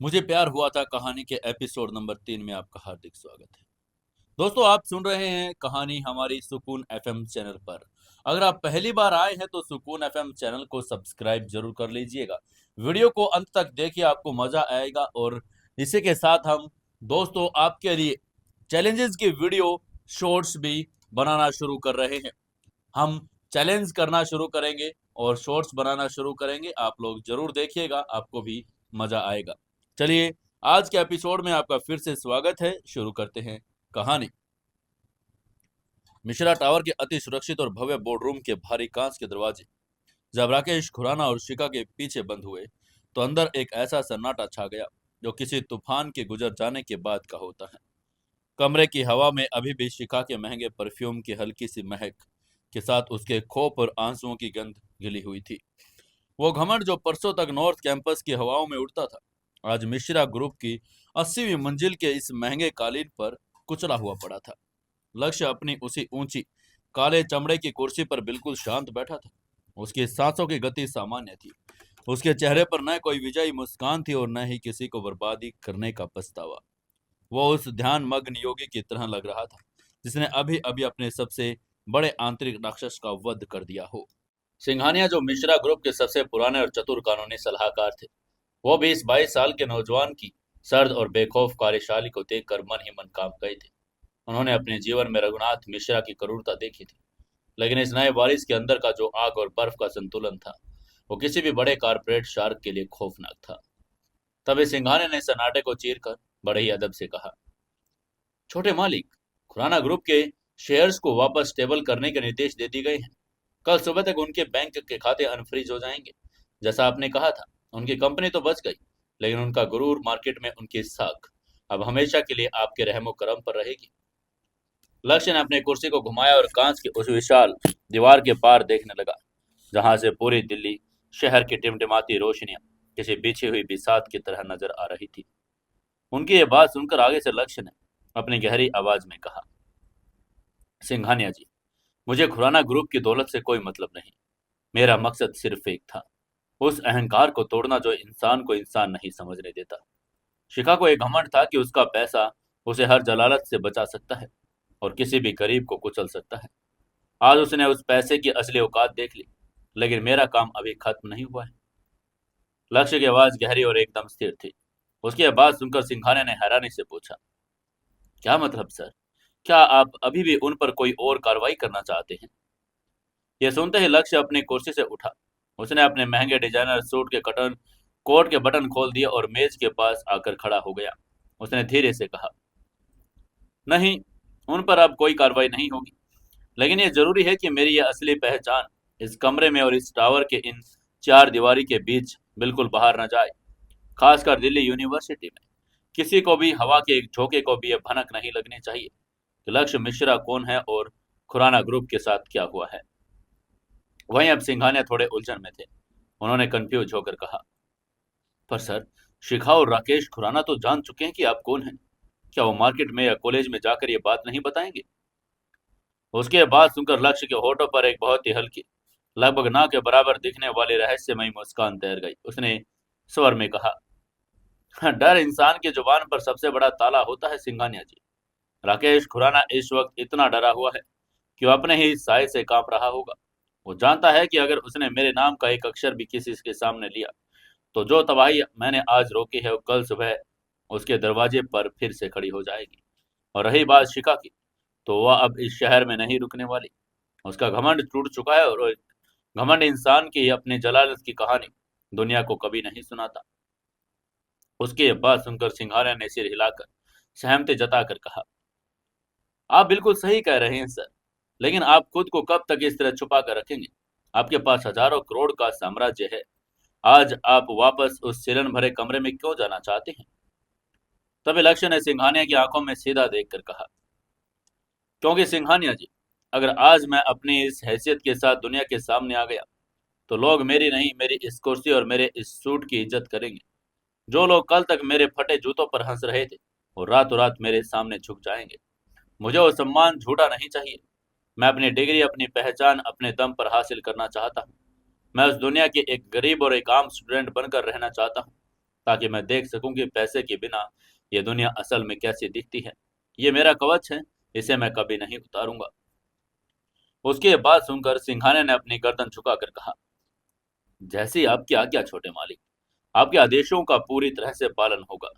मुझे प्यार हुआ था कहानी के एपिसोड नंबर 3 में आपका हार्दिक स्वागत है। दोस्तों, आप सुन रहे हैं कहानी हमारी सुकून एफएम चैनल पर। अगर आप पहली बार आए हैं तो सुकून एफएम चैनल को सब्सक्राइब जरूर कर लीजिएगा। वीडियो को अंत तक देखिए, आपको मजा आएगा। और इसी के साथ हम दोस्तों आपके लिए चैलेंजेस की वीडियो शॉर्ट्स भी बनाना शुरू कर रहे हैं। हम चैलेंज करना शुरू करेंगे और शॉर्ट्स बनाना शुरू करेंगे। आप लोग जरूर देखिएगा, आपको भी मजा आएगा। चलिए, आज के एपिसोड में आपका फिर से स्वागत है। शुरू करते हैं कहानी। मिश्रा टावर के अति सुरक्षित और भव्य बोर्ड रूम के भारी कांच के दरवाजे जब राकेश खुराना और शिखा के पीछे बंद हुए तो अंदर एक ऐसा सन्नाटा छा गया जो किसी तूफान के गुजर जाने के बाद का होता है। कमरे की हवा में अभी भी शिखा के महंगे परफ्यूम की हल्की सी महक के साथ उसके खौफ और आंसुओं की गंध घिली हुई थी। वो घमंड जो परसों तक नॉर्थ कैंपस की हवाओं में उड़ता था, आज मिश्रा ग्रुप की 80वीं मंजिल के इस महंगे कालीन पर कुचला हुआ पड़ा था। लक्ष्य अपनी उसी ऊंची काले चमड़े की कुर्सी पर बिल्कुल शांत बैठा था। उसकी सांसों की गति सामान्य थी। उसके चेहरे पर न कोई विजयी मुस्कान थी और न ही किसी को बर्बादी करने का पछतावा। वो उस ध्यान मग्न योगी की तरह लग रहा था जिसने अभी अभी अपने सबसे बड़े आंतरिक राक्षस का वध कर दिया हो। सिंघानिया, जो मिश्रा ग्रुप के सबसे पुराने और चतुर कानूनी सलाहकार थे, वो 20-22 साल के नौजवान की सर्द और बेखौफ कार्यशैली को देखकर मन ही मन कांप गए थे। उन्होंने अपने जीवन में रघुनाथ मिश्रा की क्रूरता देखी थी, लेकिन इस नए वारिस के अंदर का जो आग और बर्फ का संतुलन था, वो किसी भी बड़े कारपोरेट शार्क के लिए खौफनाक था। तभी सिंघानिया ने सन्नाटे को चीरकर बड़े ही अदब से कहा, छोटे मालिक, खुराना ग्रुप के शेयर्स को वापस स्टेबल करने के निर्देश दे दिए गए हैं। कल सुबह तक उनके बैंक के खाते अनफ्रीज हो जाएंगे। जैसा आपने कहा था, उनकी कंपनी तो बच गई, लेकिन उनका गुरूर, मार्केट में उनकी साख अब हमेशा के लिए आपके रहमो करम पर रहेगी। लक्ष्य ने अपनी कुर्सी को घुमाया और कांच की उस विशाल दीवार के पार देखने लगा, जहां से पूरी दिल्ली शहर की टिमटिमाती रोशनियां किसी बिछी हुई बिसात की तरह नजर आ रही थी। उनकी ये बात सुनकर आगे से लक्ष्य ने अपनी गहरी आवाज में कहा, सिंघानिया जी, मुझे खुराना ग्रुप की दौलत से कोई मतलब नहीं। मेरा मकसद सिर्फ एक था, उस अहंकार को तोड़ना जो इंसान को इंसान नहीं समझने देता। शिखा को एक घमंड था कि उसका पैसा उसे हर जलालत से बचा सकता है और किसी भी गरीब को कुचल सकता है। आज उसने उस पैसे की असली औकात देख ली, लेकिन मेरा काम अभी खत्म नहीं हुआ है। लक्ष्य की आवाज गहरी और एकदम स्थिर थी। उसकी बात सुनकर सिंघानिया ने हैरानी से पूछा, क्या मतलब सर? क्या आप अभी भी उन पर कोई और कार्रवाई करना चाहते हैं? यह सुनते ही लक्ष्य अपनी कुर्सी से उठा। उसने अपने महंगे डिजाइनर सूट के कटन कोट के बटन खोल दिए और मेज के पास आकर खड़ा हो गया। उसने धीरे से कहा, नहीं, उन पर अब कोई कार्रवाई नहीं होगी, लेकिन यह जरूरी है कि मेरी यह असली पहचान इस कमरे में और इस टावर के इन चार दीवारी के बीच बिल्कुल बाहर न जाए। खासकर दिल्ली यूनिवर्सिटी में किसी को भी, हवा के एक झोंके को भी यह भनक नहीं लगनी चाहिए कि लक्ष्य मिश्रा कौन है और खुराना ग्रुप के साथ क्या हुआ है। वहीं अब सिंघानिया थोड़े उलझन में थे। उन्होंने कंफ्यूज होकर कहा, पर सर, शिखा और राकेश खुराना तो जान चुके हैं कि आप कौन हैं। क्या वो मार्केट में या कॉलेज में जाकर ये बात नहीं बताएंगे? उसके बाद सुनकर लक्ष्य के होठों पर एक बहुत ही हल्की, लगभग ना के बराबर दिखने वाली रहस्यमयी मुस्कान तैर गई। उसने स्वर में कहा, डर इंसान की जुबान पर सबसे बड़ा ताला होता है सिंघानिया जी। राकेश खुराना इस वक्त इतना डरा हुआ है कि वो अपने ही साय से कांप रहा होगा। वो जानता है कि अगर उसने मेरे नाम का एक अक्षर भी किसी के सामने लिया तो जो तबाही मैंने आज रोकी है वो कल सुबह उसके दरवाजे पर फिर से खड़ी हो जाएगी। और रही बात शिका की, तो वह अब इस शहर में नहीं रुकने वाली। उसका घमंड टूट चुका है और घमंड इंसान की अपनी जलालत की कहानी दुनिया को कभी नहीं सुनाता। उसकी ये बात सुनकर सिंघानिया ने सिर हिलाकर सहमति जताकर कहा, आप बिल्कुल सही कह रहे हैं सर, लेकिन आप खुद को कब तक इस तरह छुपा कर रखेंगे? आपके पास हजारों करोड़ का साम्राज्य है। आज आप वापस उस सिलन भरे कमरे में क्यों जाना चाहते हैं? तभी लक्ष्य ने सिंघानिया की आंखों में सीधा देखकर कहा, क्योंकि सिंघानिया जी, अगर आज मैं अपनी इस हैसियत के साथ दुनिया के सामने आ गया तो लोग मेरी नहीं, मेरी इस कुर्सी और मेरे इस सूट की इज्जत करेंगे। जो लोग कल तक मेरे फटे जूतों पर हंस रहे थे वो रातों रात मेरे सामने झुक जाएंगे। मुझे वो सम्मान झूठा नहीं चाहिए। मैं अपनी डिग्री, अपनी पहचान अपने दम पर हासिल करना चाहता हूँ। मैं उस दुनिया के एक गरीब और एक आम स्टूडेंट बनकर रहना चाहता हूँ ताकि मैं देख सकूं कि पैसे के बिना ये दुनिया असल में कैसी दिखती है। ये मेरा कवच है, इसे मैं कभी नहीं उतारूंगा। उसकी ये बात सुनकर सिंघाने ने अपनी गर्दन झुकाकर कहा, जैसी आपकी आज्ञा छोटे मालिक, आपके आदेशों का पूरी तरह से पालन होगा।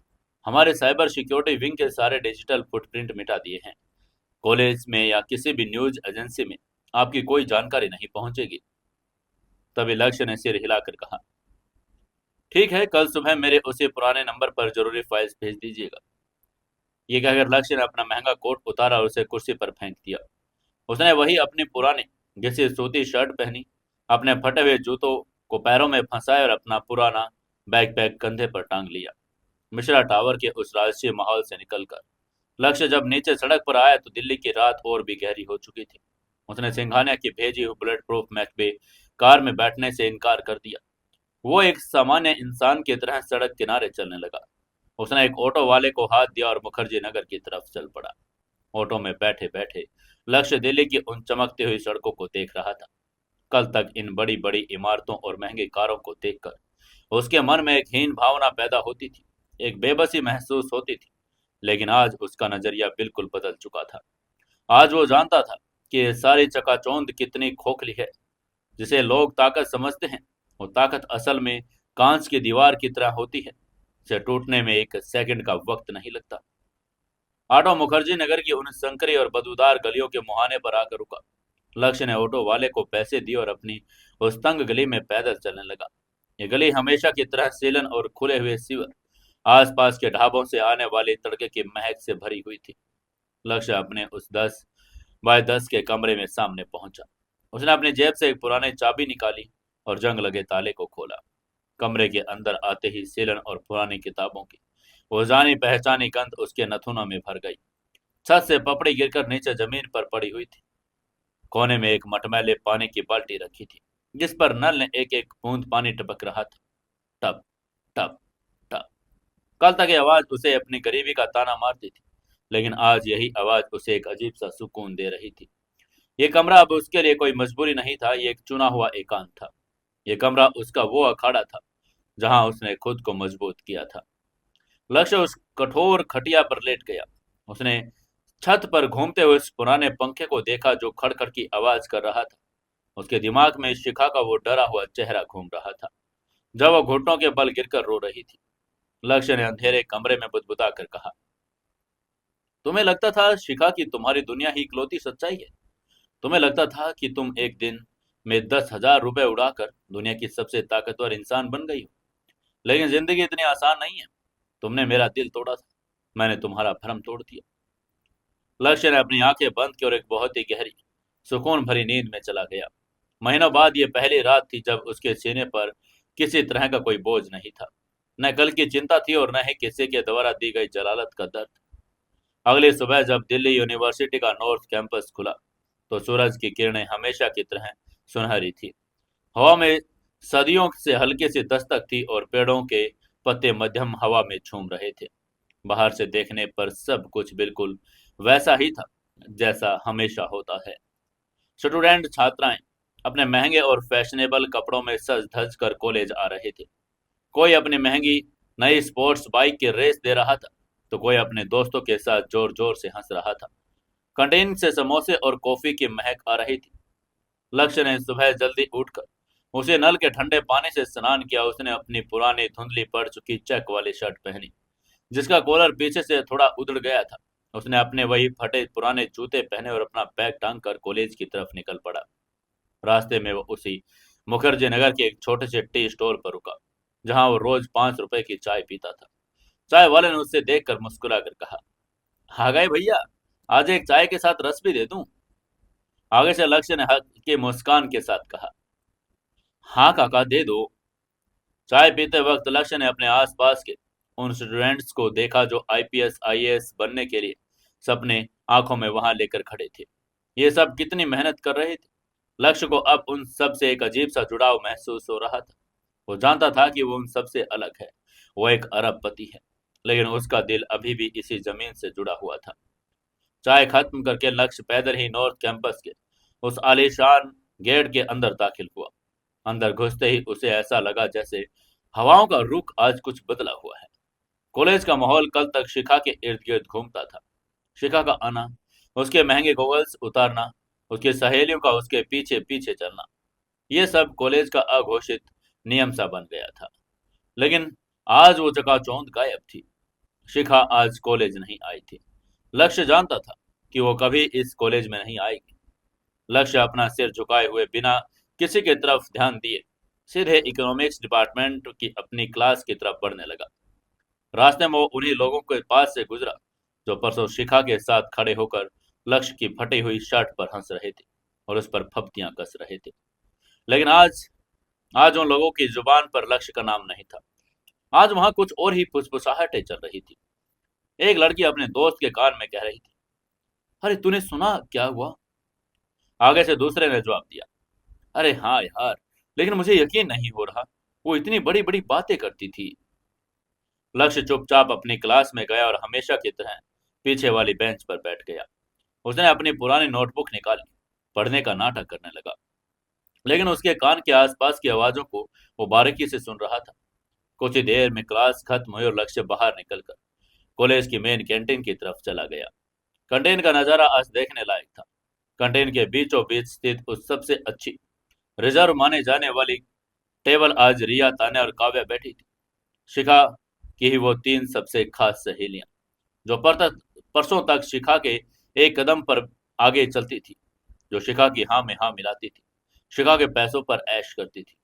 हमारे साइबर सिक्योरिटी विंग के सारे डिजिटल फुटप्रिंट मिटा दिए हैं। कॉलेज में या किसी भी न्यूज एजेंसी में आपकी कोई जानकारी नहीं पहुंचेगी। तभी लक्ष्य ने सिर हिलाकर कहा, ठीक है, कल सुबह मेरे उसी पुराने नंबर पर जरूरी फाइल्स भेज दीजिएगा। ये कहकर लक्ष्य ने अपना महंगा कोट उतारा और उसे कुर्सी पर फेंक दिया। उसने वही अपनी पुरानी घिसी सूती शर्ट पहनी, अपने फटे हुए जूतों को पैरों में फंसाए और अपना पुराना बैकपैक कंधे पर टांग लिया। मिश्रा टावर के उस राजकीय माहौल से निकलकर लक्ष्य जब नीचे सड़क पर आया तो दिल्ली की रात और भी गहरी हो चुकी थी। उसने सिंघानिया की भेजी हुई बुलेट प्रूफ मैकबे कार में बैठने से इनकार कर दिया। वो एक सामान्य इंसान की तरह सड़क किनारे चलने लगा। उसने एक ऑटो वाले को हाथ दिया और मुखर्जी नगर की तरफ चल पड़ा। ऑटो में बैठे बैठे लक्ष्य दिल्ली की उन चमकती हुई सड़कों को देख रहा था। कल तक इन बड़ी बड़ी इमारतों और महंगी कारों को देखकर उसके मन में एक हीन भावना पैदा होती थी, एक बेबसी महसूस होती थी। लेकिन आज उसका नजरिया बिल्कुल बदल चुका था। आज वो जानता था कि ये सारी चकाचौंध कितनी खोखली है। जिसे लोग ताकत समझते हैं, वो ताकत असल में कांच की दीवार की तरह होती है, जिसे टूटने में एक सेकंड का वक्त नहीं लगता। ऑटो मुखर्जी नगर की उन संकरी और बदबूदार गलियों के मुहाने पर आकर रुका। लक्ष्य ने ऑटो वाले को पैसे दिए और अपनी उस तंग गली में पैदल चलने लगा। ये गली हमेशा की तरह सीलन और खुले हुए सीवर, आसपास के ढाबों से आने वाली तड़के की महक से भरी हुई थी। लक्ष्य अपने उस 10 बाय 10 के कमरे में सामने पहुंचा। उसने अपनी जेब से एक पुरानी चाबी निकाली और जंग लगे ताले को खोला। कमरे के अंदर आते ही सीलन और पुरानी किताबों की वो जानी पहचानी गंध उसके नथुनों में भर गई। छत से पपड़ी गिरकर नीचे जमीन पर पड़ी हुई थी। कोने में एक मटमैले पानी की बाल्टी रखी थी, जिस पर नल ने एक एक बूंद पानी टपक रहा था। टप टप टप। कल तक ये आवाज उसे अपनी गरीबी का ताना मारती थी, लेकिन आज यही आवाज उसे एक अजीब सा सुकून दे रही थी। ये कमरा अब उसके लिए कोई मजबूरी नहीं था, ये एक चुना हुआ एकांत था। ये कमरा उसका वो अखाड़ा था जहां उसने खुद को मजबूत किया था। लक्ष्य उस कठोर खटिया पर लेट गया। उसने छत पर घूमते हुए उस पुराने पंखे को देखा जो खड़खड़ की आवाज कर रहा था। उसके दिमाग में शिखा का वो डरा हुआ चेहरा घूम रहा था, जब वो घुटनों के बल गिरकर रो रही थी। लक्ष्य ने अंधेरे कमरे में बुदबुदा कर कहा, तुम्हें लगता था शिखा की तुम्हारी दुनिया ही इकलौती सच्चाई है। तुम्हें लगता था कि तुम एक दिन में 10,000 रुपए उड़ाकर दुनिया की सबसे ताकतवर इंसान बन गई हो। लेकिन जिंदगी इतनी आसान नहीं है। तुमने मेरा दिल तोड़ा था, मैंने तुम्हारा भरम तोड़ दिया। लक्ष्य ने अपनी आंखें बंद की और एक बहुत ही गहरी सुकून भरी नींद में चला गया। महीनों बाद यह पहली रात थी जब उसके सीने पर किसी तरह का कोई बोझ नहीं था। न कल की चिंता थी और न ही किसी के द्वारा दी गई जलालत का दर्द। अगली सुबह जब दिल्ली यूनिवर्सिटी का नॉर्थ कैंपस खुला तो सूरज की किरणें हमेशा की तरह सुनहरी थी। हवा में सदियों से हल्की सी दस्तक थी और पेड़ों के पत्ते मध्यम हवा में झूम रहे थे। बाहर से देखने पर सब कुछ बिल्कुल वैसा ही था जैसा हमेशा होता है। स्टूडेंट छात्राएं अपने महंगे और फैशनेबल कपड़ों में सज धज कर कॉलेज आ रहे थे। कोई अपनी महंगी नई स्पोर्ट्स बाइक की रेस दे रहा था, तो कोई अपने दोस्तों के साथ जोर जोर से हंस रहा था। कैंटीन से समोसे और कॉफी की महक आ रही थी। लक्ष्य ने सुबह जल्दी उठकर उसे नल के ठंडे पानी से स्नान किया। उसने अपनी पुरानी धुंधली पड़ चुकी चेक वाली शर्ट पहनी, जिसका कॉलर पीछे से थोड़ा उधड़ गया था। उसने अपने वही फटे पुराने जूते पहने और अपना बैग टांग कर कॉलेज की तरफ निकल पड़ा। रास्ते में वो उसी मुखर्जी नगर के एक छोटे से टी स्टोर पर रुका, जहां वो रोज 5 रुपए की चाय पीता था। चाय वाले ने उससे देखकर मुस्कुरा कर कहा, आ गए भैया, आज एक चाय के साथ रस भी दे दूं। आगे से लक्ष्य ने हक के मुस्कान के साथ कहा, हाँ काका दे दो। चाय पीते वक्त लक्ष्य ने अपने आसपास के उन स्टूडेंट्स को देखा जो आईपीएस आईएएस बनने के लिए सपने आंखों में वहां लेकर खड़े थे। ये सब कितनी मेहनत कर रहे थे। लक्ष्य को अब उन सब से एक अजीब सा जुड़ाव महसूस हो रहा था। वो जानता था कि वो उन सब से अलग है, वो एक अरबपति है, लेकिन उसका दिल अभी भी इसी जमीन से जुड़ा हुआ था। चाय खत्म करके लक्ष्य पैदल ही नॉर्थ कैंपस के उस आलीशान गेट के अंदर दाखिल हुआ। अंदर घुसते ही उसे ऐसा लगा जैसे हवाओं का रुख आज कुछ बदला हुआ है। कॉलेज का माहौल कल तक शिखा के इर्द गिर्द घूमता था। शिखा का आना, उसके महंगे गॉगल्स उतारना, उसकी सहेलियों का उसके पीछे पीछे चलना, ये सब कॉलेज का अघोषित नियम सा बन गया था। लेकिन आज वो चकाचौंध गायब थी। शिखा आज कॉलेज नहीं आई थी। लक्ष्य जानता था कि वो कभी इस कॉलेज में नहीं आएगी। लक्ष्य अपना सिर झुकाए हुए बिना किसी की तरफ ध्यान दिए सीधे इकोनॉमिक्स डिपार्टमेंट की अपनी क्लास की तरफ बढ़ने लगा। रास्ते में वो उन्हीं लोगों के पास से गुजरा जो परसों शिखा के साथ खड़े होकर लक्ष्य की फटी हुई शर्ट पर हंस रहे थे और उस पर फप्तियां कस रहे थे। लेकिन आज आज उन लोगों की जुबान पर लक्ष्य का नाम नहीं था। आज वहां कुछ और ही फुसफुसाहटें चल रही थी। एक लड़की अपने दोस्त के कान में कह रही थी, अरे तूने सुना क्या हुआ? आगे से दूसरे ने जवाब दिया, अरे हाँ यार, लेकिन मुझे यकीन नहीं हो रहा, वो इतनी बड़ी बड़ी बातें करती थी। लक्ष्य चुपचाप अपनी क्लास में गया और हमेशा की तरह पीछे वाली बेंच पर बैठ गया। उसने अपनी पुरानी नोटबुक निकाली, पढ़ने का नाटक करने लगा। लेकिन उसके कान के आसपास की आवाजों को वो बारीकी से सुन रहा था। कुछ ही देर में क्लास खत्म हुई और लक्ष्य बाहर निकलकर कॉलेज की मेन कैंटीन की तरफ चला गया। कैंटीन का नजारा आज देखने लायक था। कैंटीन के बीचों बीच स्थित उस सबसे अच्छी रिजर्व माने जाने वाली टेबल आज रिया, तान्या और काव्या बैठी थी। शिखा की ही वो तीन सबसे खास सहेलियां जो परसों तक शिखा के एक कदम पर आगे चलती थी, जो शिखा की हाँ में हाँ मिलाती थी, शिखा के पैसों पर ऐश करती थी।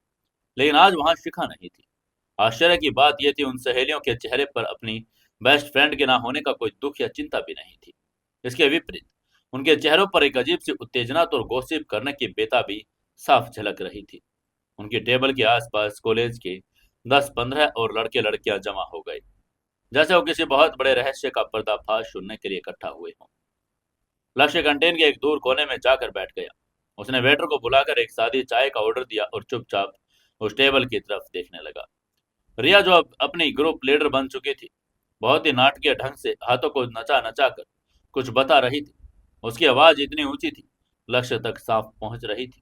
लेकिन आज वहां शिखा नहीं थी। आश्चर्य की बात यह थी, उन सहेलियों के चेहरे पर अपनी बेस्ट फ्रेंड के ना होने का कोई दुख या चिंता भी नहीं थी। इसके विपरीत उनके चेहरों पर एक अजीब सी उत्तेजना और गॉसिप करने की बेताबी साफ झलक रही थी। उनकी टेबल के आसपास कॉलेज के 10-15 और लड़के लड़कियां जमा हो गए, जैसे वो किसी बहुत बड़े रहस्य का पर्दाफाश सुनने के लिए इकट्ठा हुए हों। लक्ष्य कैंटीन के एक दूर कोने में जाकर बैठ गया। उसने वेटर को बुलाकर एक सादी चाय का ऑर्डर दिया और चुपचाप उस टेबल की तरफ देखने लगा। रिया, जो अब अपनी ग्रुप लीडर बन चुकी थी, बहुत ही नाटकीय ढंग से हाथों को नचा नचा कर कुछ बता रही थी। उसकी आवाज इतनी ऊंची थी, लक्ष्य तक साफ पहुंच रही थी।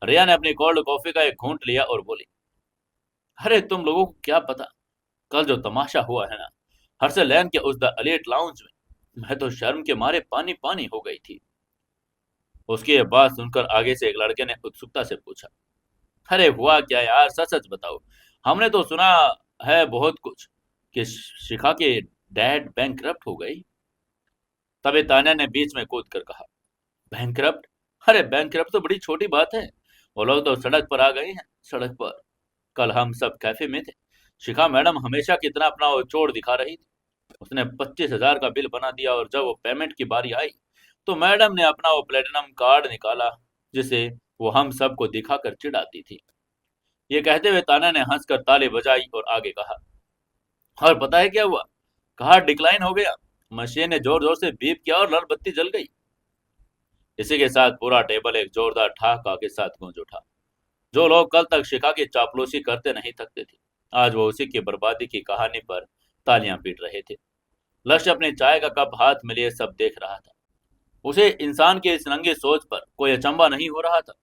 रिया ने अपनी कोल्ड कॉफी का एक घूंट लिया और बोली, अरे तुम लोगों को क्या पता, कल जो तमाशा हुआ है ना, हर्षल लैन के उस द एलिट लाउंज में, मैं तो शर्म के मारे पानी पानी हो गई थी। उसकी ये बात सुनकर आगे से एक लड़के ने उत्सुकता से पूछा, अरे हुआ क्या यार, सच सच बताओ। हमने तो सुना है बहुत कुछ कि शिखा के डैड बैंकरप्ट हो गई। तभी तान्या ने बीच में कूद कर कहा, बैंकरप्ट? अरे बैंकरप्ट तो बड़ी छोटी बात है, वो लोग तो सड़क पर आ गए हैं, सड़क पर। कल हम सब कैफे में थे, शिखा मैडम हमेशा कितना अपना वो चोर दिखा रही थी। उसने 25,000 का बिल बना दिया और जब वो पेमेंट की बारी आई तो मैडम ने अपना वो प्लेटिनम कार्ड निकाला, जिसे वो हम सबको दिखाकर चिढ़ाती थी। ये कहते हुए ताना ने हंसकर ताली बजाई और आगे कहा, और पता है क्या हुआ? कार्ड डिक्लाइन हो गया। मशीन ने जोर जोर से बीप किया और लाल बत्ती जल गई। इसी के साथ पूरा टेबल एक जोरदार ठहाका के साथ गूंज उठा। जो लोग कल तक शिखा की चापलूसी करते नहीं थकते थे, आज वो उसी की बर्बादी की कहानी पर तालियां पीट रहे थे। लक्ष्य अपने चाय का कप हाथ में लिए सब देख रहा था। उसे इंसान की इस नंगी सोच पर कोई अचंभा नहीं हो रहा था।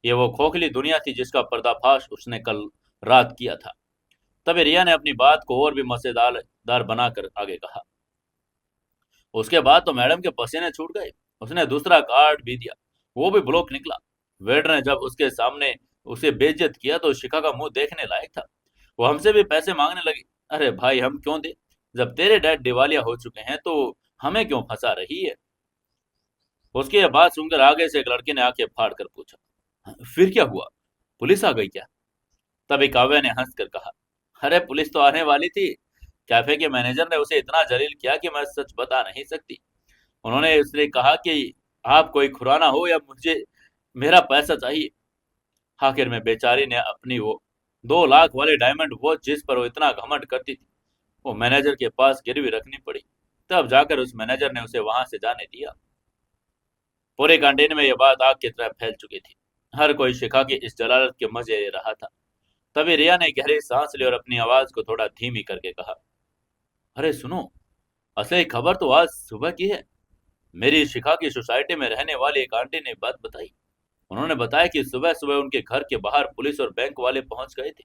ये वो खोखली दुनिया थी जिसका पर्दाफाश उसने कल रात किया था। तभी रिया ने अपनी बात को और भी मजेदार दार बनाकर आगे कहा, उसके बाद तो मैडम के पसीने छूट गए। उसने दूसरा कार्ड भी दिया, वो भी ब्लॉक निकला। वेटर ने जब उसके सामने उसे बेइज्जत किया तो शिखा का मुंह देखने लायक था। वो हमसे भी पैसे मांगने लगी। अरे भाई, हम क्यों दे? जब तेरे डैड दिवालिया हो चुके हैं तो हमें क्यों फंसा रही है? उसकी यह बात सुनकर आगे से एक लड़के ने आंखें फाड़ कर पूछा, फिर क्या हुआ? पुलिस आ गई क्या? तभी काव्या ने हंसकर कहा, अरे पुलिस तो आने वाली थी। कैफे के मैनेजर ने उसे इतना जलील किया कि मैं सच बता नहीं सकती। उन्होंने उसने कहा कि आप कोई खुराना हो या मुझे मेरा पैसा चाहिए। आखिर में बेचारी ने अपनी वो 2 लाख वाले डायमंड वॉच, जिस पर वो इतना घमंड करती थी, वो मैनेजर के पास गिरवी रखनी पड़ी। तब जाकर उस मैनेजर ने उसे वहां से जाने दिया। पूरे कैंटीन में यह बात आग की तरह फैल चुकी थी। हर कोई शिखा की इस जलालत के मजे ले रहा था। तभी रिया ने गहरी सांस ली और अपनी आवाज को थोड़ा धीमी करके कहा, अरे सुनो, असली खबर तो आज सुबह की है। मेरी शिखा की सोसाइटी में रहने वाली एक आंटी ने बात बताई। उन्होंने बताया कि सुबह सुबह उनके घर के बाहर पुलिस और बैंक वाले पहुंच गए थे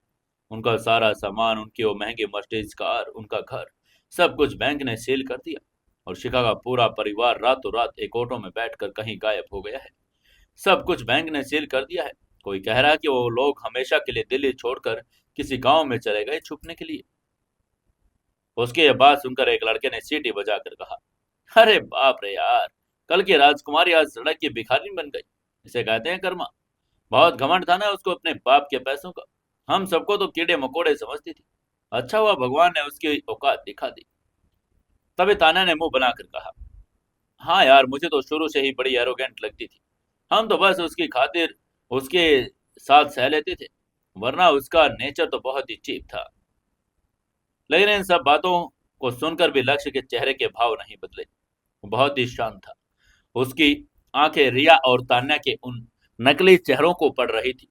उनका सारा सामान, उनकी वो महंगी मर्सिडीज कार, उनका घर, सब कुछ बैंक ने सील कर दिया। और शिखा का पूरा परिवार रातों रात एक ऑटो में बैठकर कहीं गायब हो गया है। सब कुछ बैंक ने सील कर दिया है। कोई कह रहा है कि वो लोग हमेशा के लिए दिल्ली छोड़कर किसी गांव में चले गए छुपने के लिए। उसके ये बात सुनकर एक लड़के ने सीटी बजाकर कहा, अरे बाप रे यार, कल की राजकुमारी आज सड़क की भिखारी बन गई। इसे कहते हैं कर्मा। बहुत घमंड था ना उसको अपने बाप के पैसों का। हम सबको तो कीड़े मकोड़े समझती थी। अच्छा हुआ भगवान ने उसकी औकात दिखा दी। तभी ताना ने मुंह बनाकर कहा, हाँ यार, मुझे तो शुरू से ही बड़ी एरोगेंट लगती थी। हम तो बस उसकी खातिर उसके साथ सह लेते थे, वरना उसका नेचर तो बहुत ही चीप था। लेकिन इन सब बातों को सुनकर भी लक्ष्य के चेहरे के भाव नहीं बदले। वो बहुत ही शांत था। उसकी आंखें रिया और तान्या के उन नकली चेहरों को पढ़ रही थी।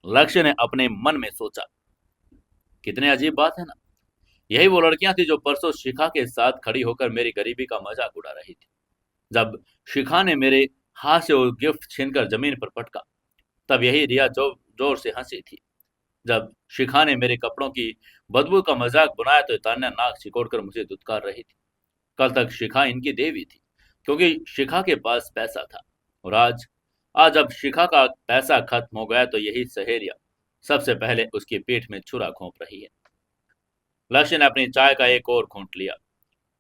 लक्ष्य ने अपने मन में सोचा, कितने अजीब बात है ना। यही वो लड़कियां थी जो परसों शिखा के साथ खड़ी होकर मेरी गरीबी का मजाक उड़ा रही थी। जब शिखा ने मेरे हाथ से वो गिफ्ट छीनकर जमीन पर पटका, तब यही रिया जोर से हंसी थी। जब शिखा ने मेरे कपड़ों की बदबू का मजाक बनाया तो तान्या नाक सिकोड़कर मुझे दुत्कार रही थी। कल तक शिखा इनकी देवी थी, क्योंकि शिखा के पास पैसा था। और आज आज जब शिखा का पैसा खत्म हो गया तो यही सहेलिया सबसे पहले उसकी पीठ में छुरा घोंप रही है। लक्ष्य ने अपनी चाय का एक और घूंट लिया।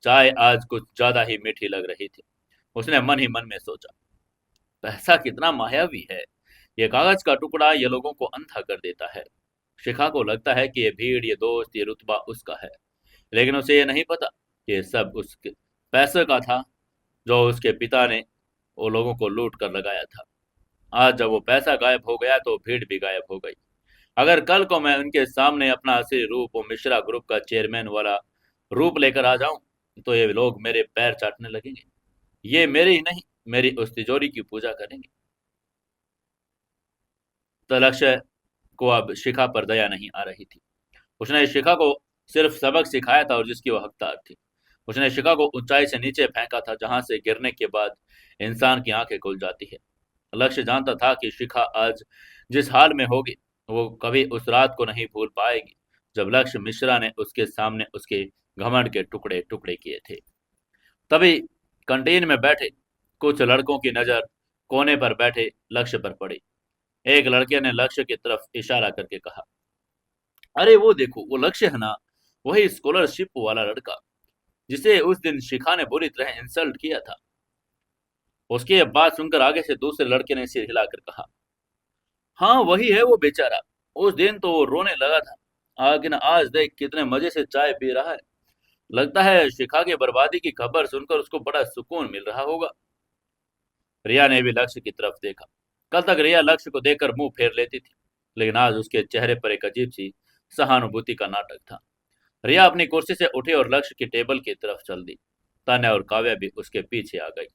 चाय आज कुछ ज्यादा ही मीठी लग रही थी। उसने मन ही मन में सोचा, पैसा कितना मायावी है। ये कागज का टुकड़ा ये लोगों को अंधा कर देता है। शिखा को लगता है कि ये भीड़, ये दोस्त, ये रुतबा उसका है, लेकिन उसे ये नहीं पता कि ये सब उसके पैसे का था, जो उसके पिता ने वो लोगों को लूट कर लगाया था। आज जब वो पैसा गायब हो गया तो भीड़ भी गायब हो गई। अगर कल को मैं उनके सामने अपना असली रूप, वो मिश्रा ग्रुप का चेयरमैन वाला रूप लेकर आ जाऊं, तो ये लोग मेरे पैर चाटने लगेंगे। ये मेरी ही नहीं, मेरी उस तिजोरी की पूजा करेंगे। तो लक्ष्य को अब शिखा पर दया नहीं आ रही थी। उसने शिखा को सिर्फ सबक सिखाया था और जिसकी वो हकदार थी। उसने शिखा को ऊंचाई से नीचे फेंका था, जहां से गिरने के बाद इंसान की आंखें खुल जाती है। लक्ष्य जानता था कि शिखा आज जिस हाल में होगी, वो कभी उस रात को नहीं भूल पाएगी जब लक्ष्य मिश्रा ने उसके सामने उसके घमंड के टुकड़े टुकड़े किए थे। तभी कंटीन में बैठे कुछ लड़कों की नजर कोने पर बैठे लक्ष्य पर पड़ी। एक लड़के ने लक्ष्य की तरफ इशारा करके कहा, अरे वो देखो, वो लक्ष्य है ना, वही स्कॉलरशिप वाला लड़का जिसे उस दिन शिखा ने बुरी तरह इंसल्ट किया था। उसकी ये बात सुनकर आगे से दूसरे लड़के ने सिर हिलाकर कहा, हाँ वही है वो बेचारा। उस दिन तो वो रोने लगा था, लेकिन आज देख कितने मजे से चाय पी रहा है। लगता है शिखा की बर्बादी की खबर सुनकर उसको बड़ा सुकून मिल रहा होगा। रिया ने भी लक्ष्य की तरफ देखा। कल तक रिया लक्ष्य को देखकर मुंह फेर लेती थी, लेकिन आज उसके चेहरे पर एक अजीब सी सहानुभूति का नाटक था। रिया अपनी कुर्सी से उठी और लक्ष्य की टेबल की तरफ चल दी। तान्या और काव्या भी उसके पीछे आ गई।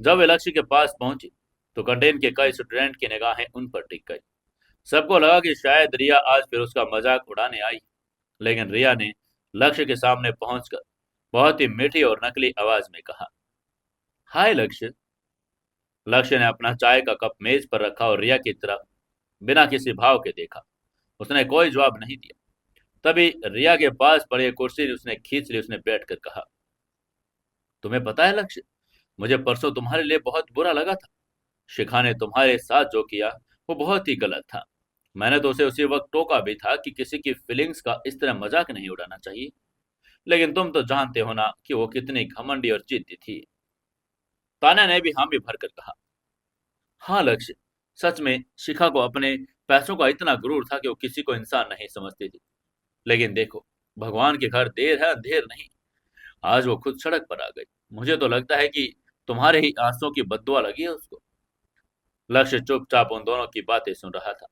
जब वे लक्ष्य के पास पहुंची तो कंटेन के कई स्टूडेंट की निगाहें उन पर टिक गई। सबको लगा कि शायद रिया आज फिर उसका मजाक उड़ाने आई, लेकिन रिया ने लक्ष्य के सामने पहुंचकर बहुत ही मीठी और नकली आवाज में कहा, हाय लक्ष्य। लक्ष्य ने अपना चाय का कप मेज पर रखा और रिया की तरफ बिना किसी भाव के देखा। उसने कोई जवाब नहीं दिया। तभी रिया के पास पड़ी कुर्सी उसने खींच ली। उसने बैठकर कहा, तुम्हें पता है लक्ष्य, मुझे परसों तुम्हारे लिए बहुत बुरा लगा था। शिखा ने तुम्हारे साथ जो किया वो बहुत ही गलत था। मैंने तो उसे उसी वक्त टोका भी था कि किसी की फीलिंग्स का इस तरह मजाक नहीं उड़ाना चाहिए, लेकिन तुम तो जानते हो ना कि वो कितनी घमंडी और जिद्दी थी। ताना ने भी हामी भरकर कहा, हाँ लक्ष्य, सच में शिखा को अपने पैसों का इतना गुरूर था कि वो किसी को इंसान नहीं समझती थी। लेकिन देखो, भगवान के घर देर है अंधेर नहीं। आज वो खुद सड़क पर आ गई। मुझे तो लगता है कि तुम्हारे ही आंसुओं की बद्दुआ लगी है उसको। लक्ष्य चुपचाप उन दोनों की बातें सुन रहा था।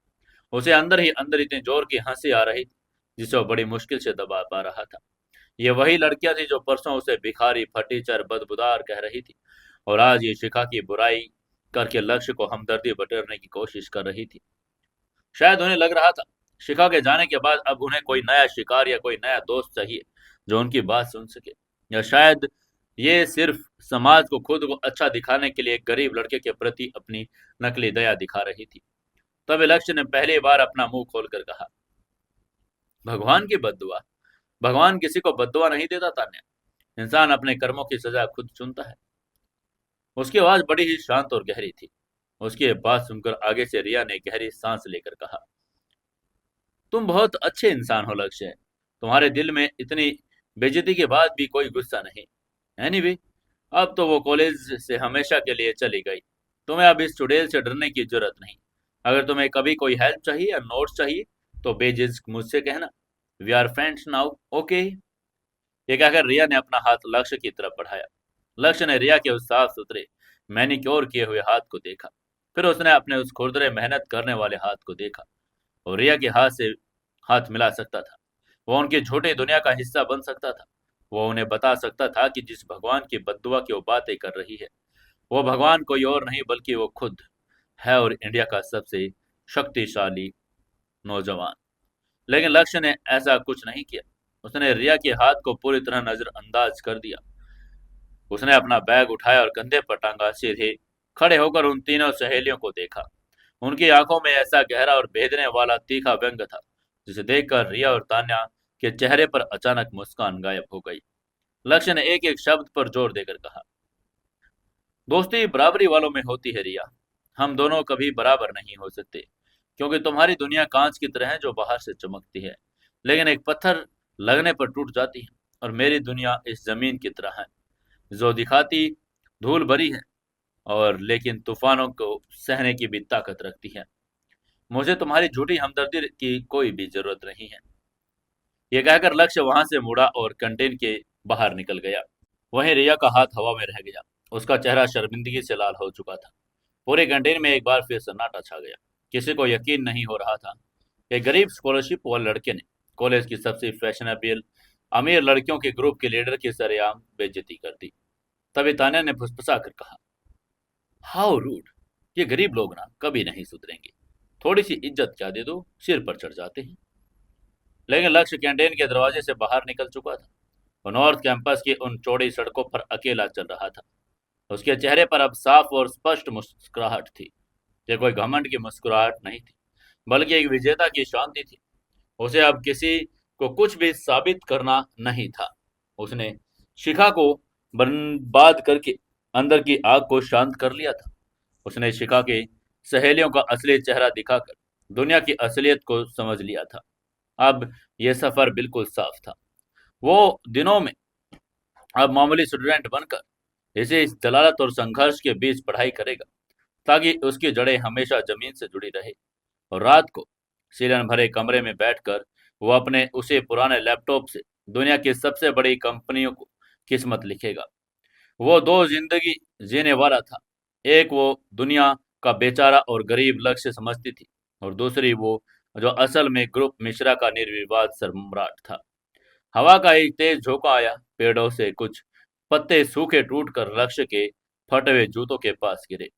उसे अंदर ही अंदर इतनी जोर की हंसी आ रही थी जिसे वो बड़ी मुश्किल से दबा पा रहा था। ये वही लड़कियां थी जो परसों उसे भिखारी, फटीचर, बदबूदार कह रही थी, और आज ये शिखा की बुराई करके लक्ष्य को हमदर्दी बटोरने की कोशिश कर रही थी। शायद उन्हें लग रहा था शिखा के जाने के बाद अब उन्हें कोई नया शिकार या कोई नया दोस्त चाहिए जो उनकी बात सुन सके। या शायद ये सिर्फ समाज को खुद को अच्छा दिखाने के लिए एक गरीब लड़के के प्रति अपनी नकली दया दिखा रही थी। तब लक्ष्य ने पहली बार अपना मुंह खोलकर कहा, भगवान की बद्दुआ? भगवान किसी को बद्दुआ नहीं देता तान्या। इंसान अपने कर्मों की सजा खुद चुनता है। उसकी आवाज बड़ी ही शांत और गहरी थी। उसकी बात सुनकर आगे से रिया ने गहरी सांस लेकर कहा, तुम बहुत अच्छे इंसान हो लक्ष्य। तुम्हारे दिल में इतनी बेइज्जती के बाद भी कोई गुस्सा नहीं। एनीवे, अब तो वो कॉलेज से हमेशा के लिए चली गई। तुम्हें अब इस चुड़ैल से डरने की जरूरत नहीं। अगर तुम्हें कभी कोई हेल्प चाहिए या नोट्स चाहिए तो बेझिझक मुझसे कहना। We are friends now, okay? ये कहकर रिया ने अपना हाथ लक्ष्य की तरफ बढ़ाया। लक्ष्य ने रिया के उस साफ सुथरे मैनिक्योर किए हुए हाथ को देखा। फिर उसने अपने उस खुरदरे मेहनत करने वाले हाथ को देखा और रिया के हाथ से हाथ मिला सकता था। वो उनकी झूठी दुनिया का हिस्सा बन सकता था। वो उन्हें बता सकता था कि जिस भगवान की बद्दुआ की वो बातें कर रही है, वो भगवान कोई और नहीं बल्कि वो खुद है, और इंडिया का सबसे शक्तिशाली नौजवान। लेकिन लक्ष्य ने ऐसा कुछ नहीं किया। उसने रिया के हाथ को पूरी तरह नजरअंदाज कर दिया। उसने अपना बैग उठाया और कंधे पर टांगा। सीधे खड़े होकर उन तीनों सहेलियों को देखा। उनकी आंखों में ऐसा गहरा और भेदने वाला तीखा व्यंग था जिसे देखकर रिया और तान्या के चेहरे पर अचानक मुस्कान गायब हो गई। लक्ष्य ने एक एक शब्द पर जोर देकर कहा, दोस्ती बराबरी वालों में होती है रिया। हम दोनों कभी बराबर नहीं हो सकते, क्योंकि तुम्हारी दुनिया कांच की तरह है जो बाहर से चमकती है, लेकिन एक पत्थर लगने पर टूट जाती है। और मेरी दुनिया इस जमीन की तरह है, जो दिखाती धूल भरी है और लेकिन तूफानों को सहने की भी ताकत रखती है। मुझे तुम्हारी झूठी हमदर्दी की कोई भी जरूरत नहीं है। यह कहकर लक्ष्य वहां से मुड़ा और कंटेन के बाहर निकल गया। वहीं रिया का हाथ हवा में रह गया। उसका चेहरा शर्मिंदगी से लाल हो चुका था। पूरे कंटेन में एक बार फिर सन्नाटा छा गया। किसी को यकीन नहीं हो रहा था। एक गरीब स्कॉलरशिप वाले लड़के ने कॉलेज की सबसे फैशनेबल अमीर लड़कियों के ग्रुप के लीडर की सरेआम बेइज्जती कर दी। तभी तान्या ने फुसफुसा कर कहा, हाउ रूड। ये गरीब लोग ना कभी नहीं सुधरेंगे। थोड़ी सी इज्जत क्या दे दो, सिर पर चढ़ जाते हैं। लेकिन लक्ष्य कैंटीन के दरवाजे से बाहर निकल चुका था। वो नॉर्थ कैंपस की उन चौड़ी सड़कों पर अकेला चल रहा था। उसके चेहरे पर अब साफ और स्पष्ट मुस्कुराहट थी। ये कोई घमंड की मुस्कुराहट नहीं थी, बल्कि एक विजेता की शांति थी। उसे अब किसी को कुछ भी साबित करना नहीं था। उसने शिखा को बर्बाद करके अंदर की आग को शांत कर लिया था। उसने शिखा के सहेलियों का असली चेहरा दिखाकर दुनिया की असलियत को समझ लिया था। अब यह सफर बिल्कुल साफ था। वो दिनों में अब मामूली स्टूडेंट बनकर इसे इस जलालत और संघर्ष के बीच पढ़ाई करेगा, ताकि उसकी जड़ें हमेशा जमीन से जुड़ी रहे। और रात को सीलन भरे कमरे में बैठकर वो अपने उसे पुराने लैपटॉप से दुनिया की सबसे बड़ी कंपनियों को किस्मत लिखेगा। वो दो जिंदगी जीने वाला था। एक वो दुनिया का बेचारा और गरीब लक्ष्य समझती थी, और दूसरी वो जो असल में ग्रुप मिश्रा का निर्विवाद सम्राट था। हवा का एक तेज झोंका आया। पेड़ों से कुछ पत्ते सूखे टूटकर लक्ष्य के फटे हुए जूतों के पास गिरे।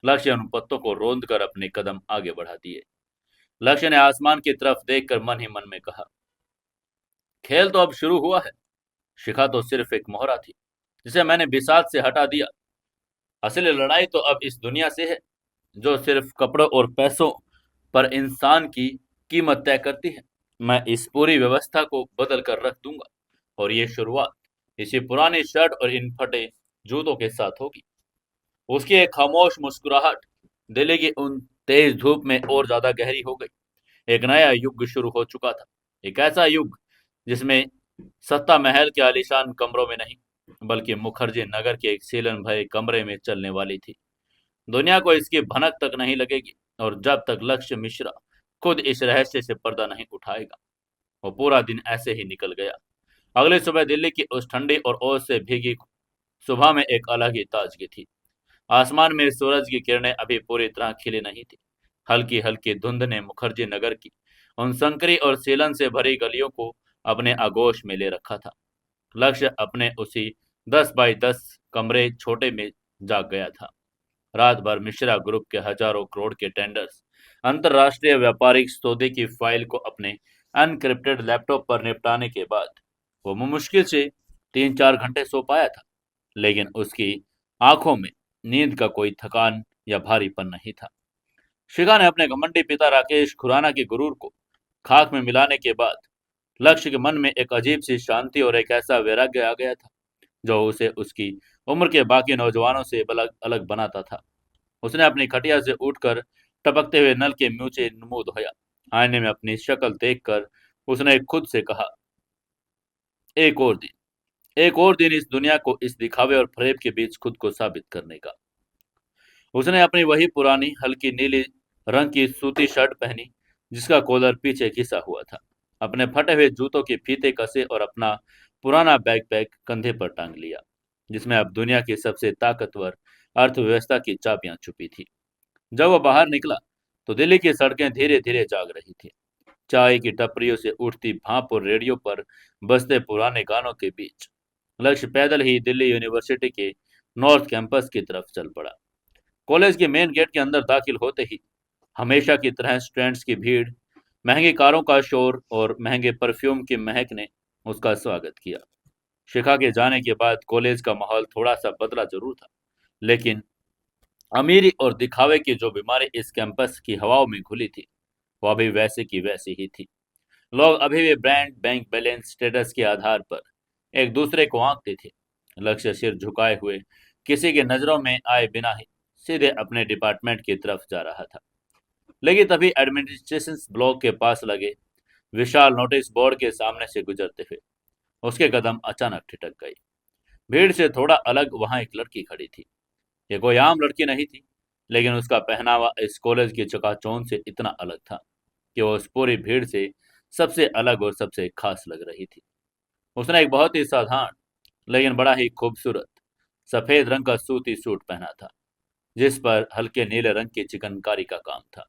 लक्ष्य उन पत्तों को रोंद कर अपने कदम आगे बढ़ा दिए। लक्ष्य ने आसमान की तरफ देखकर मन ही मन में कहा, खेल तो अब शुरू हुआ है। शिखा तो सिर्फ एक मोहरा थी जिसे मैंने बिसात से हटा दिया। असली लड़ाई तो अब इस दुनिया से है, जो सिर्फ कपड़ों और पैसों पर इंसान की कीमत तय करती है। मैं इस पूरी व्यवस्था को बदल कर रख दूंगा, और ये शुरुआत इसी पुरानी शर्ट और इन फटे जूतों के साथ होगी। उसकी एक खामोश मुस्कुराहट दिल्ली की उन तेज धूप में और ज्यादा गहरी हो गई। एक नया युग शुरू हो चुका था। एक ऐसा युग जिसमें सत्ता महल के आलीशान कमरों में नहीं, बल्कि मुखर्जी नगर के एक सीलन भरे कमरे में चलने वाली थी। दुनिया को इसकी भनक तक नहीं लगेगी, और जब तक लक्ष्य मिश्रा खुद इस रहस्य से पर्दा नहीं उठाएगा। वो पूरा दिन ऐसे ही निकल गया। अगली सुबह दिल्ली की उस ठंडी और ओस से भीगी सुबह में एक अलग ही ताजगी थी। आसमान में सूरज की किरणें अभी पूरी तरह खिली नहीं थी। हल्की हल्की धुंध ने मुखर्जी नगर की उन संकरी और सीलन से भरी गलियों को अपने आगोश में ले रखा था। लक्ष्य अपने उसी 10 बाई 10 कमरे छोटे में जाग गया था। रात भर मिश्रा ग्रुप के हजारों करोड़ के टेंडर्स, अंतरराष्ट्रीय व्यापारिक सौदे की फाइल को अपने अनक्रिप्टेड लैपटॉप पर निपटाने के बाद वो मुश्किल से 3-4 घंटे सो पाया था। लेकिन उसकी आंखों में नींद का कोई थकान या भारीपन नहीं था। शिखा ने अपने घमंडी पिता राकेश खुराना के गुरूर को खाक में मिलाने के बाद लक्ष्य के मन में एक अजीब सी शांति और एक ऐसा वैराग्य आ गया था जो उसे उसकी उम्र के बाकी नौजवानों से अलग अलग बनाता था। उसने अपनी खटिया से उठकर टपकते हुए नल के नीचे मुंह धोया। आईने में अपनी शक्ल देखकर उसने खुद से कहा, एक और दिन, एक और दिन इस दुनिया को इस दिखावे और फरेब के बीच खुद को साबित करने का। उसने अपनी वही पुरानी हल्की नीली रंग की सूती शर्ट पहनी जिसका कॉलर पीछे घिसा हुआ था, अपने फटे हुए जूतों के फीते कसे और अपना पुराना बैकपैक कंधे पर टांग लिया जिसमें अब दुनिया की सबसे ताकतवर अर्थव्यवस्था की चाबियां छुपी थी। जब वह बाहर निकला तो दिल्ली की सड़कें धीरे धीरे जाग रही थी। चाय की टपरियों से उठती भाप और रेडियो पर बजते पुराने गानों के बीच लक्ष्य पैदल ही दिल्ली यूनिवर्सिटी के नॉर्थ कैंपस की तरफ चल पड़ा। कॉलेज के मेन गेट के अंदर दाखिल होते ही हमेशा की तरह स्टूडेंट्स की भीड़, महंगी कारों का शोर और महंगे परफ्यूम की महक ने उसका स्वागत किया। शिखा के जाने के बाद कॉलेज का माहौल थोड़ा सा बदला जरूर था, लेकिन अमीरी और दिखावे की जो बीमारी इस कैंपस की हवाओं में घुली थी वह अभी वैसे की वैसी ही थी। लोग अभी भी ब्रांड, बैंक बैलेंस, स्टेटस के आधार पर एक दूसरे को आंकते थे। लक्ष्य सिर झुकाए हुए किसी के नजरों में आए बिना ही सीधे अपने डिपार्टमेंट की तरफ जा रहा था। लेकिन तभी एडमिनिस्ट्रेशन ब्लॉक के पास लगे विशाल नोटिस बोर्ड के सामने से गुजरते हुए उसके कदम अचानक ठिठक गई। भीड़ से थोड़ा अलग वहां एक लड़की खड़ी थी। ये कोई आम लड़की नहीं थी, लेकिन उसका पहनावा इस कॉलेज की चकाचौंध से इतना अलग था कि वो उस पूरी भीड़ से सबसे अलग और सबसे खास लग रही थी। उसने एक बहुत ही साधारण लेकिन बड़ा ही खूबसूरत सफेद रंग का सूती सूट पहना था जिस पर हल्के नीले रंग की चिकनकारी का काम था।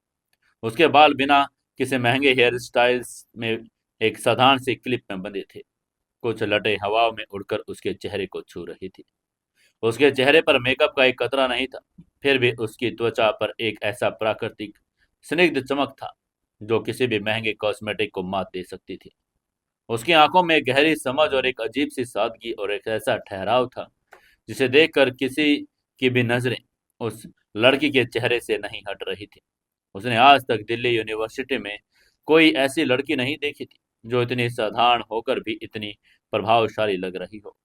उसके बाल बिना किसी महंगे हेयर स्टाइल्स में एक साधारण सी क्लिप में बंधे थे। कुछ लटे हवाओं में उड़कर उसके चेहरे को छू रही थी। उसके चेहरे पर मेकअप का एक कतरा नहीं था, फिर भी उसकी त्वचा पर एक ऐसा प्राकृतिक स्निग्ध चमक था जो किसी भी महंगे कॉस्मेटिक को मात दे सकती थी। उसकी आंखों में गहरी समझ और एक अजीब सी सादगी और एक ऐसा ठहराव था जिसे देखकर किसी की भी नजरें उस लड़की के चेहरे से नहीं हट रही थी। उसने आज तक दिल्ली यूनिवर्सिटी में कोई ऐसी लड़की नहीं देखी थी जो इतनी साधारण होकर भी इतनी प्रभावशाली लग रही हो।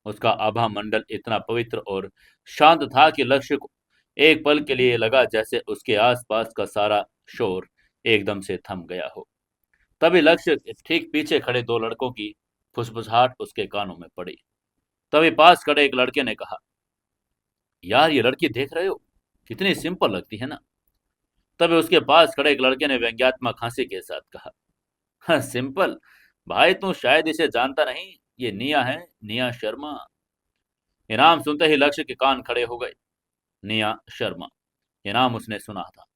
उसका आभा मंडल इतना पवित्र और शांत था कि लक्ष्य को एक पल के लिए लगा जैसे उसके आसपास का सारा शोर एकदम से थम गया हो। तभी लक्ष्य ठीक पीछे खड़े दो लड़कों की फुसफुसाहट उसके कानों में पड़ी। तभी पास खड़े एक लड़के ने कहा, यार ये लड़की देख रहे हो, कितनी सिंपल लगती है ना। तभी उसके पास खड़े एक लड़के ने व्यंग्यात्मक हंसी के साथ कहा, हाँ सिंपल, भाई तू शायद इसे जानता नहीं, ये निया है, निया शर्मा। ये नाम सुनते ही लक्ष्य के कान खड़े हो गए। निया शर्मा, ये नाम उसने सुना था।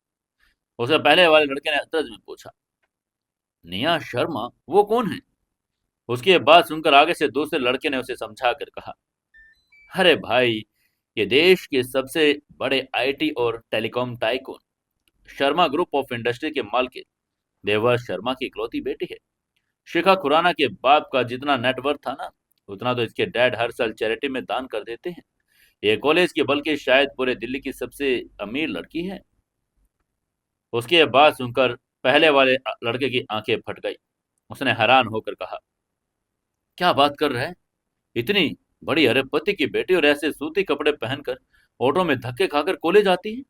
उसे पहले वाले लड़के ने अचरज में पूछा, निया शर्मा, वो कौन है? उसकी ये बात सुनकर आगे से दूसरे लड़के ने उसे समझा कर कहा, अरे भाई, ये देश के सबसे बड़े आईटी और telecom tycoon Sharma group of industry के मालिक देवर्ष शर्मा की इकलौती बेटी है। शिखा खुराना के बाप का जितना नेटवर्थ था ना, उतना तो इसके डैड हर साल चैरिटी में दान कर देते हैं। ये कॉलेज की बल्कि शायद पूरे दिल्ली की सबसे अमीर लड़की है। उसकी ये बात सुनकर पहले वाले लड़के की आंखें फट गई। उसने हैरान होकर कहा, क्या बात कर रहा है? इतनी बड़ी अरबपति की बेटी और ऐसे सूती कपड़े पहनकर ऑटो में धक्के खाकर कॉलेज आती है?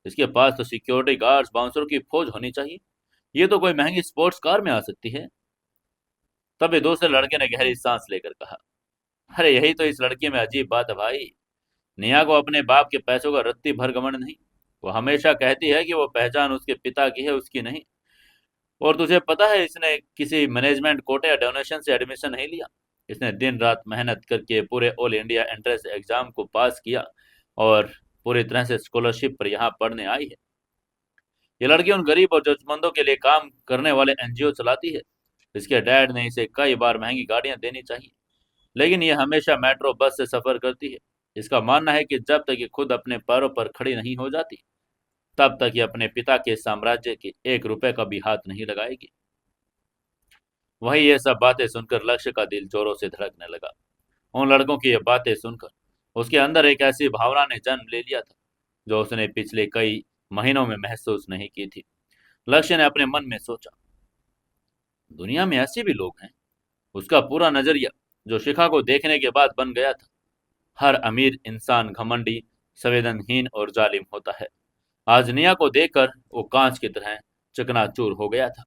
इसके पास तो सिक्योरिटी गार्ड्स, बाउंसरों की फौज होनी चाहिए। ये तो कोई महंगी स्पोर्ट्स कार में आ सकती है। तभी दूसरे लड़के ने गहरी सांस लेकर कहा, अरे यही तो इस लड़की में अजीब बात है भाई। नेहा को अपने बाप के पैसों का रत्ती भर घमंड नहीं। वो हमेशा कहती है कि वो पहचान उसके पिता की है, उसकी नहीं। और तुझे पता है इसने किसी मैनेजमेंट कोटे या डोनेशन से एडमिशन नहीं लिया। इसने दिन रात मेहनत करके पूरे ऑल इंडिया एंट्रेंस एग्जाम को पास किया और पूरी तरह से स्कॉलरशिप पर यहाँ पढ़ने आई है। ये लड़की उन गरीब और जरूरतमंदों के लिए काम करने वाले एनजीओ चलाती है। इसके डैड ने इसे कई बार महंगी गाड़ियां देनी चाहिए, लेकिन ये हमेशा मेट्रो बस से सफर करती है। इसका मानना है कि जब तक ये खुद अपने पैरों पर खड़ी नहीं हो जाती, तब तक ये अपने पिता के साम्राज्य के 1 रुपए का भी हाथ नहीं लगाएगी। वही ये सब बातें सुनकर लक्ष्य का दिल जोरों से धड़कने लगा। उन लड़कों की ये बातें सुनकर उसके अंदर एक ऐसी भावना ने जन्म ले लिया था जो उसने पिछले कई महीनों में महसूस नहीं की थी। लक्ष्य ने अपने मन में सोचा, दुनिया में ऐसे भी लोग हैं उसका पूरा नजरिया जो शिखा को देखने के बाद बन गया था। हर अमीर इंसान घमंडी, संवेदनहीन और जालिम होता है। आज निया को देखकर वो कांच की तरह चकनाचूर हो गया था।